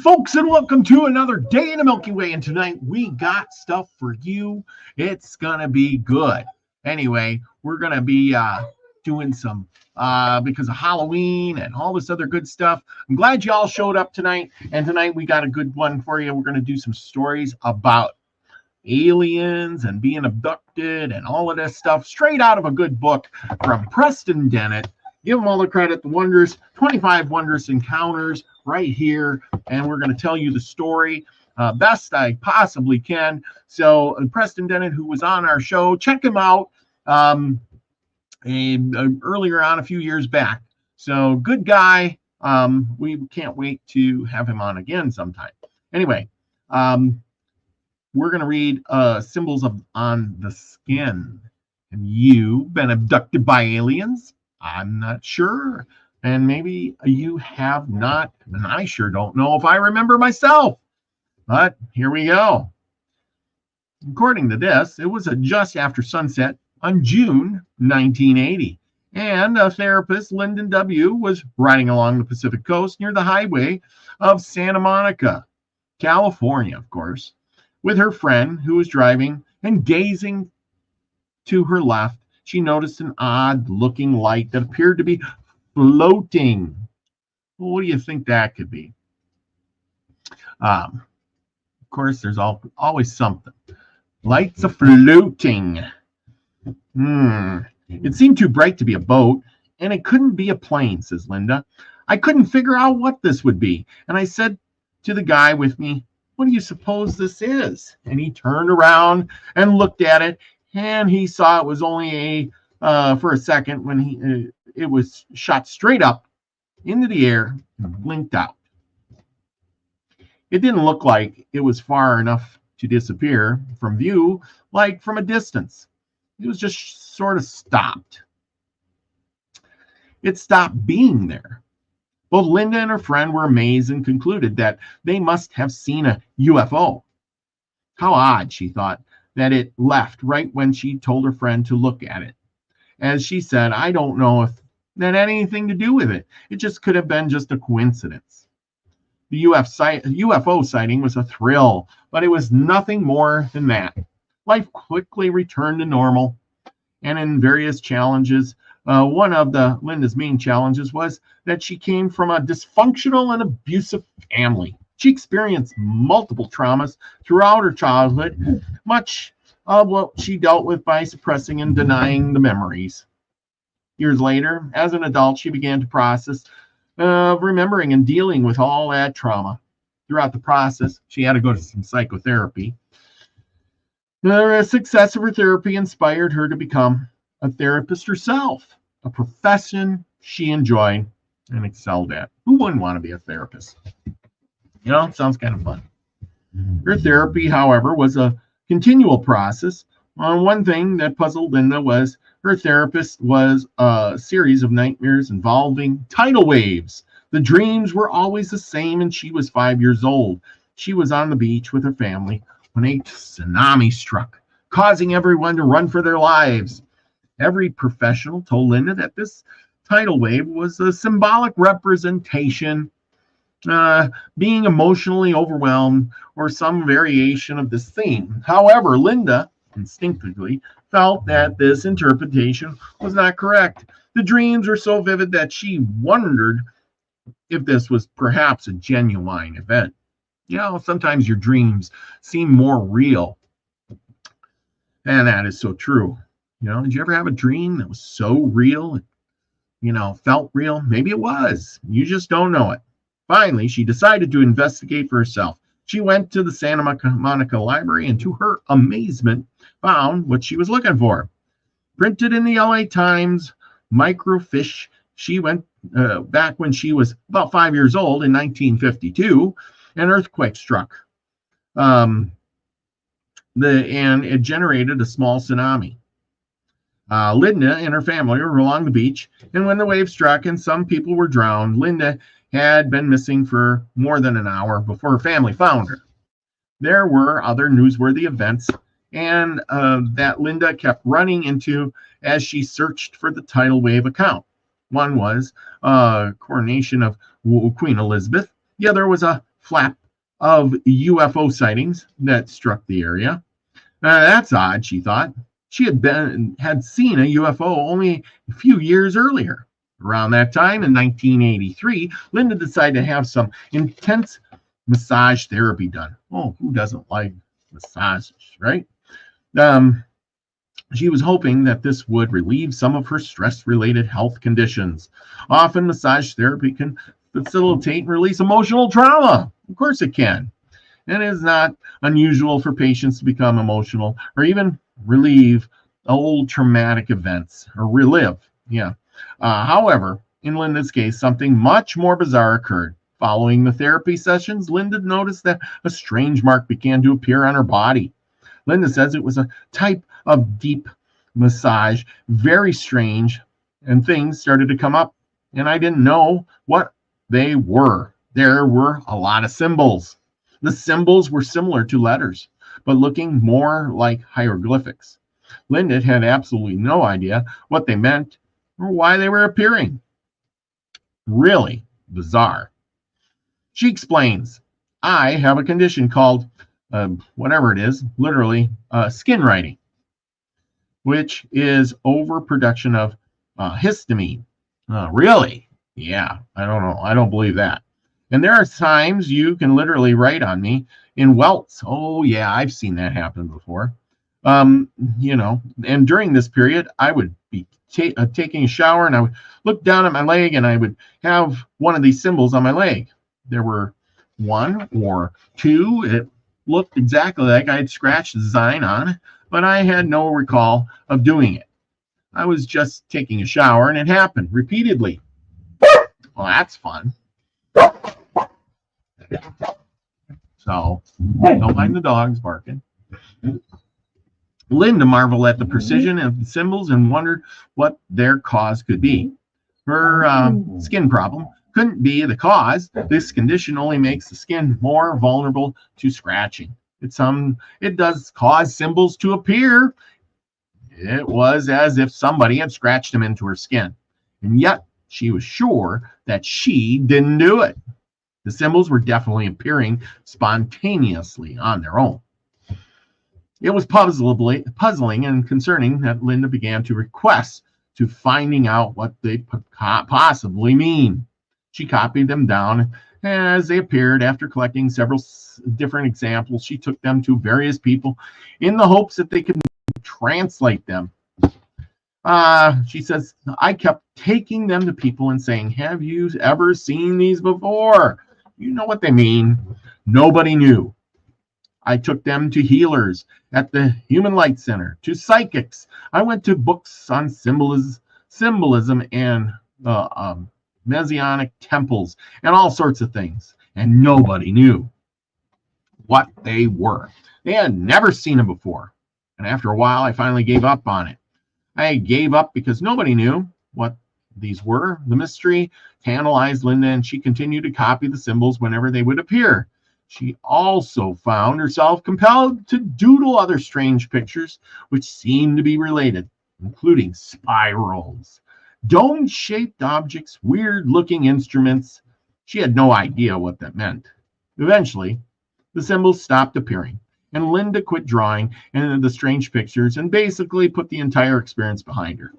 folks, and welcome to another day in the Milky Way. And tonight we got stuff for you. It's gonna be good. Anyway, we're gonna be doing some because of Halloween and all this other good stuff. I'm glad you all showed up tonight. And tonight we got a good one for you. We're gonna do some stories about aliens and being abducted and all of this stuff straight out of a good book from Preston Dennett. Give them all the credit. The Wondrous, 25 Wondrous Encounters right here. And we're going to tell you the story best I possibly can. So Preston Dennett, who was on our show, check him out earlier on a few years back. So good guy. We can't wait to have him on again sometime. Anyway, we're going to read symbols on the skin. Have you been abducted by aliens? I'm not sure. And maybe you have not. And I sure don't know if I remember myself. But here we go. According to this, it was just after sunset on June 1980. And a therapist, Lyndon W., was riding along the Pacific coast near the highway of Santa Monica, California, of course, with her friend who was driving, and gazing to her left, she noticed an odd-looking light that appeared to be floating. Well, what do you think that could be? Of course, there's always something. Lights are floating. It seemed too bright to be a boat, and it couldn't be a plane, says Linda. I couldn't figure out what this would be, and I said to the guy with me, "What do you suppose this is?" And he turned around and looked at it, and he saw it was only for a second when it was shot straight up into the air and blinked out. It didn't look like it was far enough to disappear from view, like from a distance. It was just sort of stopped. It stopped being there. Both Linda and her friend were amazed and concluded that they must have seen a UFO. How odd, she thought, that it left right when she told her friend to look at it. As she said, I don't know if that had anything to do with it. It just could have been just a coincidence. The UFO sighting was a thrill, but it was nothing more than that. Life quickly returned to normal, and in various challenges, one of Linda's main challenges was that she came from a dysfunctional and abusive family. She experienced multiple traumas throughout her childhood, much of what she dealt with by suppressing and denying the memories. Years later, as an adult, she began to process remembering and dealing with all that trauma. Throughout the process, she had to go to some psychotherapy. The success of her therapy inspired her to become a therapist herself, a profession she enjoyed and excelled at. Who wouldn't want to be a therapist? You know, it sounds kind of fun. Her therapy, however, was a continual process. One thing that puzzled Linda was her therapist was a series of nightmares involving tidal waves. The dreams were always the same, and she was 5 years old. She was on the beach with her family when a tsunami struck, causing everyone to run for their lives. Every professional told Linda that this tidal wave was a symbolic representation, being emotionally overwhelmed, or some variation of this theme. However, Linda instinctively felt that this interpretation was not correct. The dreams were so vivid that she wondered if this was perhaps a genuine event. You know, sometimes your dreams seem more real. And that is so true. You know, did you ever have a dream that was so real, felt real? Maybe it was. You just don't know it. Finally, she decided to investigate for herself. She went to the Santa Monica Library and, to her amazement, found what she was looking for. Printed in the LA Times, microfiche. She went back when she was about 5 years old in 1952. An earthquake struck. And it generated a small tsunami. Linda and her family were along the beach, and when the wave struck and some people were drowned, Linda had been missing for more than an hour before her family found her. There were other newsworthy events and that Linda kept running into as she searched for the tidal wave account. One was coronation of Queen Elizabeth. The other was a flap of UFO sightings that struck the area. That's odd, she thought. She had seen a UFO only a few years earlier. Around that time, in 1983, Linda decided to have some intense massage therapy done. Oh, who doesn't like massages, right? She was hoping that this would relieve some of her stress-related health conditions. Often, massage therapy can facilitate and release emotional trauma. Of course it can. And it is not unusual for patients to become emotional or even relieve old traumatic events or relive. However, in Linda's case, something much more bizarre occurred. Following the therapy sessions, Linda noticed that a strange mark began to appear on her body. Linda says it was a type of deep massage, very strange, and things started to come up, and I didn't know what they were. There were a lot of symbols. The symbols were similar to letters, but looking more like hieroglyphics. Linda had absolutely no idea what they meant or why they were appearing. Really bizarre. She explains, I have a condition called, whatever it is, literally skin writing, which is overproduction of histamine. Really? Yeah, I don't know. I don't believe that. And there are times you can literally write on me in welts. Oh, yeah, I've seen that happen before. And during this period, I would be taking a shower and I would look down at my leg and I would have one of these symbols on my leg. There were one or two. It looked exactly like I had scratched the design on it, but I had no recall of doing it. I was just taking a shower and it happened repeatedly. Well, that's fun. So, don't mind the dogs barking. Linda marveled at the precision of the symbols and wondered what their cause could be. Her skin problem couldn't be the cause. This condition only makes the skin more vulnerable to scratching. It does cause symbols to appear. It was as if somebody had scratched them into her skin. And yet, she was sure that she didn't do it. The symbols were definitely appearing spontaneously on their own. It was puzzling and concerning that Linda began to request to finding out what they possibly mean. She copied them down as they appeared. After collecting several different examples, she took them to various people in the hopes that they could translate them. She says, I kept taking them to people and saying, have you ever seen these before? You know what they mean. Nobody knew. I took them to healers at the Human Light Center, to psychics. I went to books on symbolism and Messianic temples and all sorts of things. And nobody knew what they were. They had never seen them before. And after a while, I finally gave up on it. I gave up because nobody knew what these were. The mystery tantalized Linda, and she continued to copy the symbols whenever they would appear. She also found herself compelled to doodle other strange pictures which seemed to be related, including spirals, dome-shaped objects, weird-looking instruments. She had no idea what that meant. Eventually, the symbols stopped appearing, and Linda quit drawing and the strange pictures and basically put the entire experience behind her.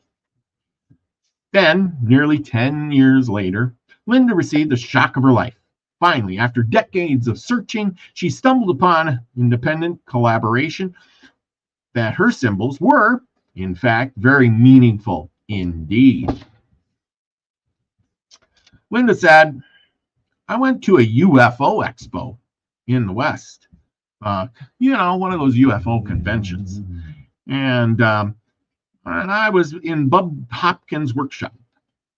Then, nearly 10 years later, Linda received the shock of her life. Finally, after decades of searching, she stumbled upon independent collaboration that her symbols were, in fact, very meaningful indeed. Linda said, I went to a UFO expo in the West. One of those UFO conventions. And I was in Bob Hopkins' workshop.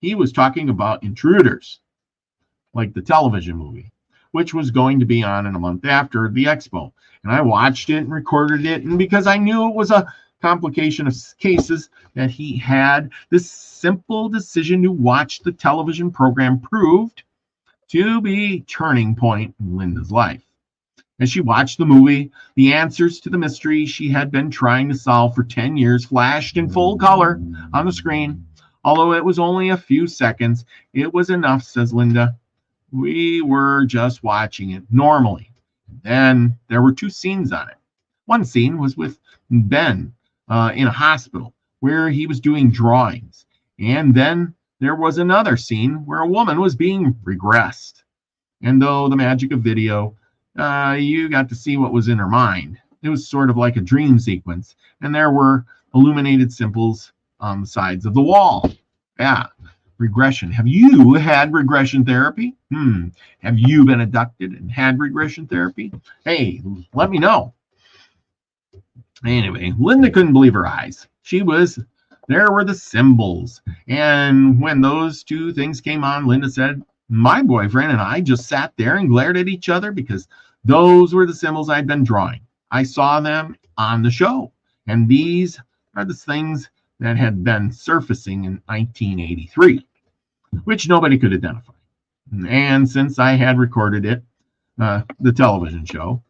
He was talking about Intruders, like the television movie, which was going to be on in a month after the expo. And I watched it and recorded it. And because I knew it was a complication of cases that he had, this simple decision to watch the television program proved to be a turning point in Linda's life. As she watched the movie, the answers to the mystery she had been trying to solve for 10 years flashed in full color on the screen. Although it was only a few seconds, it was enough, says Linda, We were just watching it normally. Then there were two scenes on it. One scene was with Ben in a hospital where he was doing drawings. And then there was another scene where a woman was being regressed. And though the magic of video, you got to see what was in her mind. It was sort of like a dream sequence. And there were illuminated symbols on the sides of the wall. Yeah, regression. Have you had regression therapy? Have you been abducted and had regression therapy? Hey, let me know. Anyway, Linda couldn't believe her eyes. There were the symbols. And when those two things came on, Linda said, my boyfriend and I just sat there and glared at each other because those were the symbols I'd been drawing. I saw them on the show. And these are the things that had been surfacing in 1983, which nobody could identify. And since I had recorded it, the television show,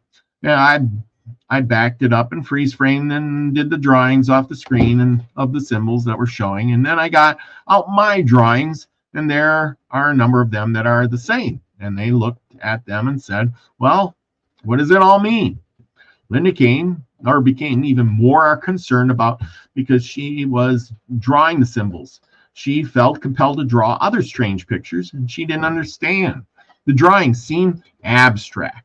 I backed it up and freeze framed and did the drawings off the screen and of the symbols that were showing. And then I got out my drawings, and there are a number of them that are the same. And they looked at them and said, well, what does it all mean? Linda became even more concerned about because she was drawing the symbols. She felt compelled to draw other strange pictures, and she didn't understand. The drawings seemed abstract.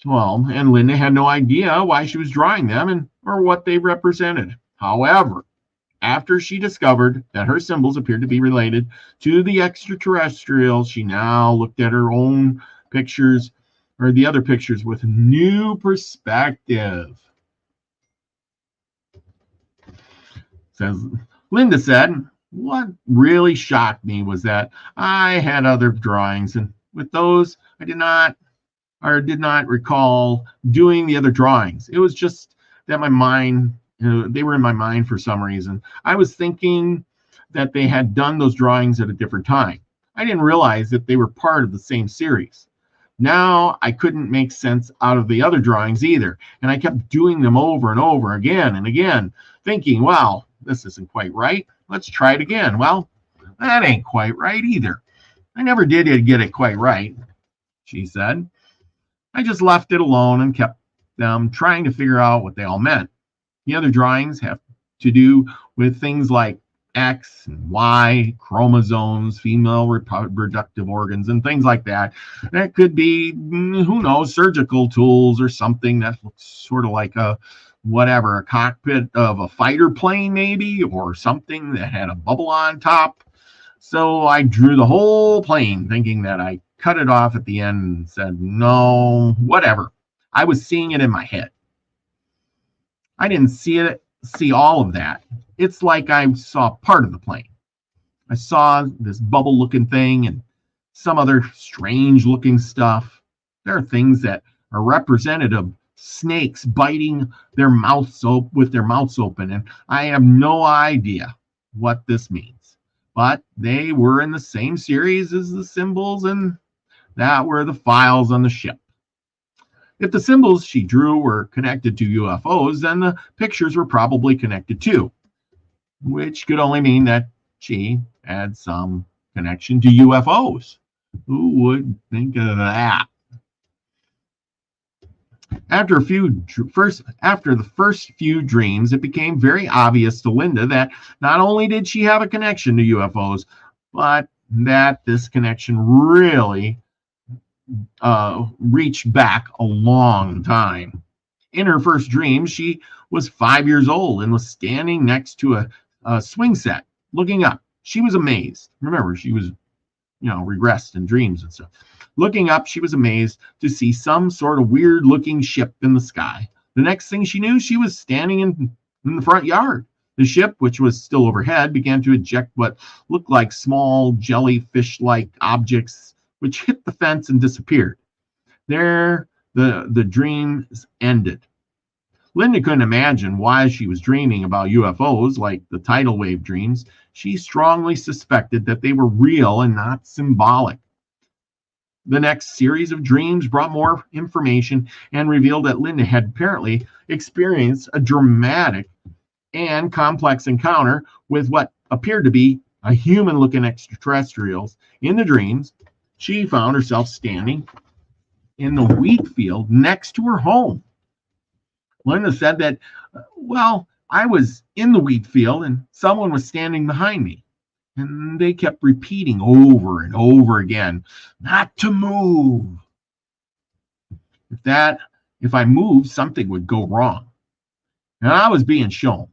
Well, and Linda had no idea why she was drawing them or what they represented. However, after she discovered that her symbols appeared to be related to the extraterrestrials, she now looked at her own pictures or the other pictures with new perspective. Linda said, what really shocked me was that I had other drawings, and with those I did not recall doing the other drawings. It was just that my mind, they were in my mind for some reason. I was thinking that they had done those drawings at a different time. I didn't realize that they were part of the same series. Now I couldn't make sense out of the other drawings either, and I kept doing them over and over again and again, thinking, wow, this isn't quite right. Let's try it again. Well, that ain't quite right either. I never did get it quite right, she said. I just left it alone and kept them trying to figure out what they all meant. The other drawings have to do with things like X and Y, chromosomes, female reproductive organs, and things like that. That could be, who knows, surgical tools or something that looks sort of like a cockpit of a fighter plane maybe, or something that had a bubble on top. So I drew the whole plane thinking that I cut it off at the end and said, no, whatever. I was seeing it in my head. I didn't see all of that. It's like I saw part of the plane. I saw this bubble looking thing and some other strange looking stuff. There are things that are representative of snakes biting their mouths with their mouths open, and I have no idea what this means. But they were in the same series as the symbols, and that were the files on the ship. If the symbols she drew were connected to UFOs, then the pictures were probably connected too, which could only mean that she had some connection to UFOs. Who would think of that? After the first few dreams, it became very obvious to Linda that not only did she have a connection to UFOs, but that this connection really reached back a long time. In her first dream, she was 5 years old and was standing next to a swing set, looking up. She was amazed. Remember, she was, regressed in dreams and stuff. Looking up, she was amazed to see some sort of weird-looking ship in the sky. The next thing she knew, she was standing in the front yard. The ship, which was still overhead, began to eject what looked like small jellyfish-like objects, which hit the fence and disappeared. There, the dreams ended. Linda couldn't imagine why she was dreaming about UFOs like the tidal wave dreams. She strongly suspected that they were real and not symbolic. The next series of dreams brought more information and revealed that Linda had apparently experienced a dramatic and complex encounter with what appeared to be a human-looking extraterrestrials in the dreams, she found herself standing in the wheat field next to her home. Linda said that, well, I was in the wheat field and someone was standing behind me. And they kept repeating over and over again, not to move. If I moved, something would go wrong. And I was being shown,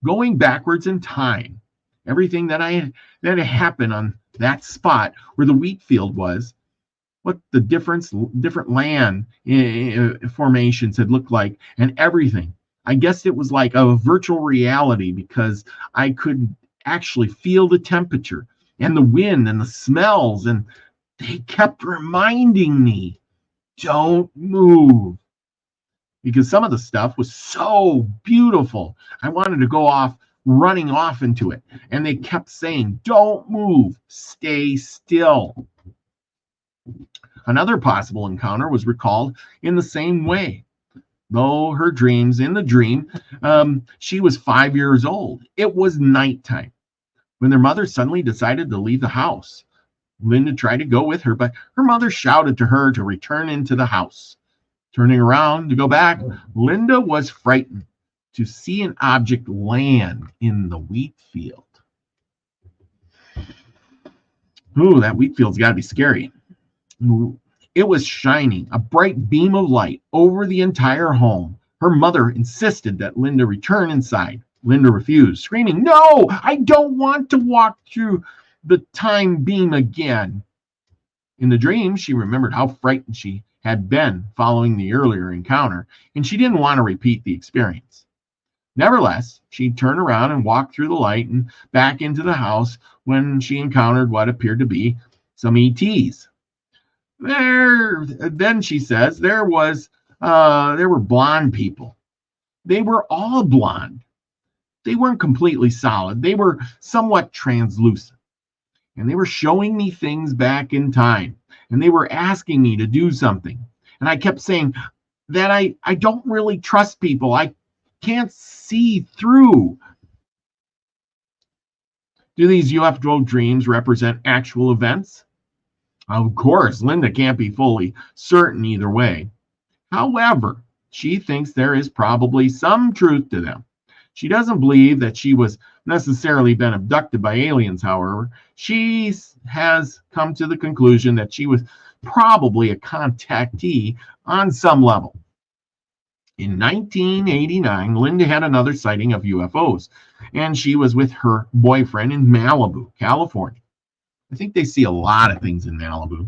going backwards in time, everything that had happened on that spot where the wheat field was, what the different land formations had looked like, and everything. I guess it was like a virtual reality because I could actually feel the temperature and the wind and the smells, and they kept reminding me, don't move. Because some of the stuff was so beautiful. I wanted to go off, running off into it. And they kept saying, don't move, stay still. Another possible encounter was recalled in the same way. Though her dreams, in the dream, she was 5 years old. It was nighttime when their mother suddenly decided to leave the house. Linda tried to go with her, but her mother shouted to her to return into the house. Turning around to go back, Linda was frightened to see an object land in the wheat field. Ooh, that wheat field's got to be scary. It was shining a bright beam of light over the entire home. Her mother insisted that Linda return inside. Linda refused, screaming, "No, I don't want to walk through the time beam again." In the dream, she remembered how frightened she had been following the earlier encounter, and she didn't want to repeat the experience. Nevertheless, she turned around and walked through the light and back into the house when she encountered what appeared to be some ETs. Then she says there were blonde people. They were all blonde. They weren't completely solid. They were somewhat translucent. And they were showing me things back in time. And they were asking me to do something. And I kept saying that I don't really trust people. I can't see through. Do these UFO dreams represent actual events? Of course, Linda can't be fully certain either way. However, she thinks there is probably some truth to them. She doesn't believe that she was necessarily been abducted by aliens, however. She has come to the conclusion that she was probably a contactee on some level. In 1989, Linda had another sighting of UFOs, and she was with her boyfriend in Malibu, California. I think they see a lot of things in Malibu.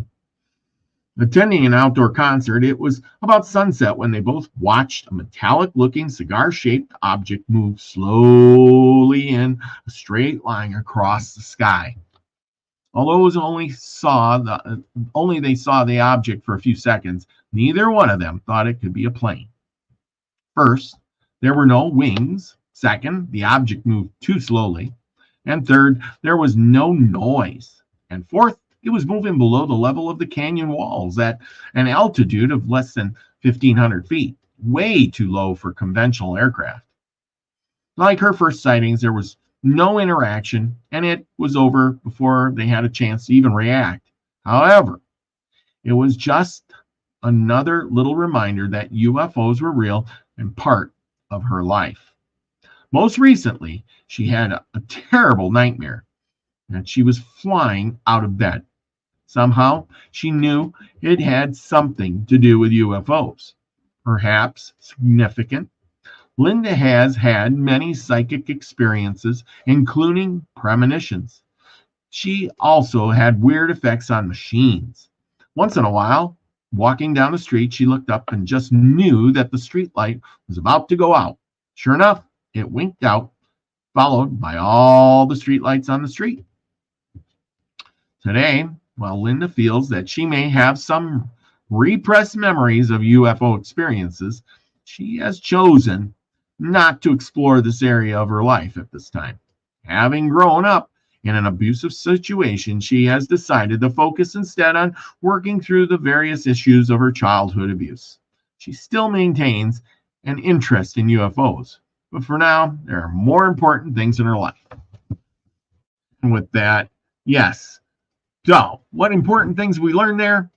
Attending an outdoor concert, it was about sunset when they both watched a metallic-looking cigar-shaped object move slowly in a straight line across the sky. Although it was only they saw the object for a few seconds, neither one of them thought it could be a plane. First, there were no wings. Second, the object moved too slowly. And third, there was no noise. And fourth, it was moving below the level of the canyon walls at an altitude of less than 1,500 feet, way too low for conventional aircraft. Like her first sightings, there was no interaction, and it was over before they had a chance to even react. However, it was just another little reminder that UFOs were real and part of her life. Most recently, she had a terrible nightmare, and she was flying out of bed. Somehow, she knew it had something to do with UFOs, perhaps significant. Linda has had many psychic experiences, including premonitions. She also had weird effects on machines. Once in a while, walking down the street, she looked up and just knew that the street light was about to go out. Sure enough, it winked out, followed by all the street lights on the street. Today, while Linda feels that she may have some repressed memories of UFO experiences, she has chosen not to explore this area of her life at this time. Having grown up in an abusive situation, she has decided to focus instead on working through the various issues of her childhood abuse. She still maintains an interest in UFOs, but for now, there are more important things in her life. And with that, yes, So, what important things we learned there?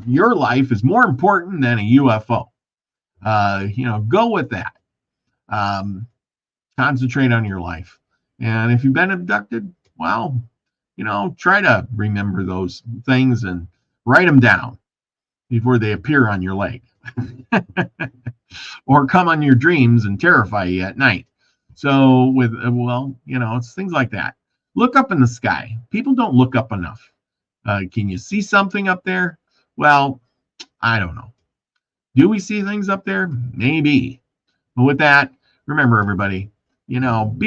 Your life is more important than a UFO. Go with that. Concentrate on your life. And if you've been abducted, well, try to remember those things and write them down before they appear on your leg or come on your dreams and terrify you at night. So it's things like that. Look up in the sky. People don't look up enough. Can you see something up there? Well, I don't know. Do we see things up there? Maybe. But with that, remember, everybody, be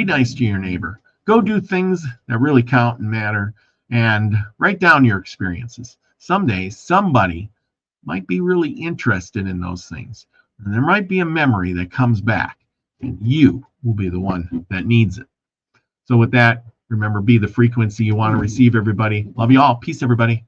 nice to your neighbor. Go do things that really count and matter, and write down your experiences. Someday, somebody might be really interested in those things, and there might be a memory that comes back, and you will be the one that needs it. So with that, remember, be the frequency you want to receive, everybody. Love you all. Peace, everybody.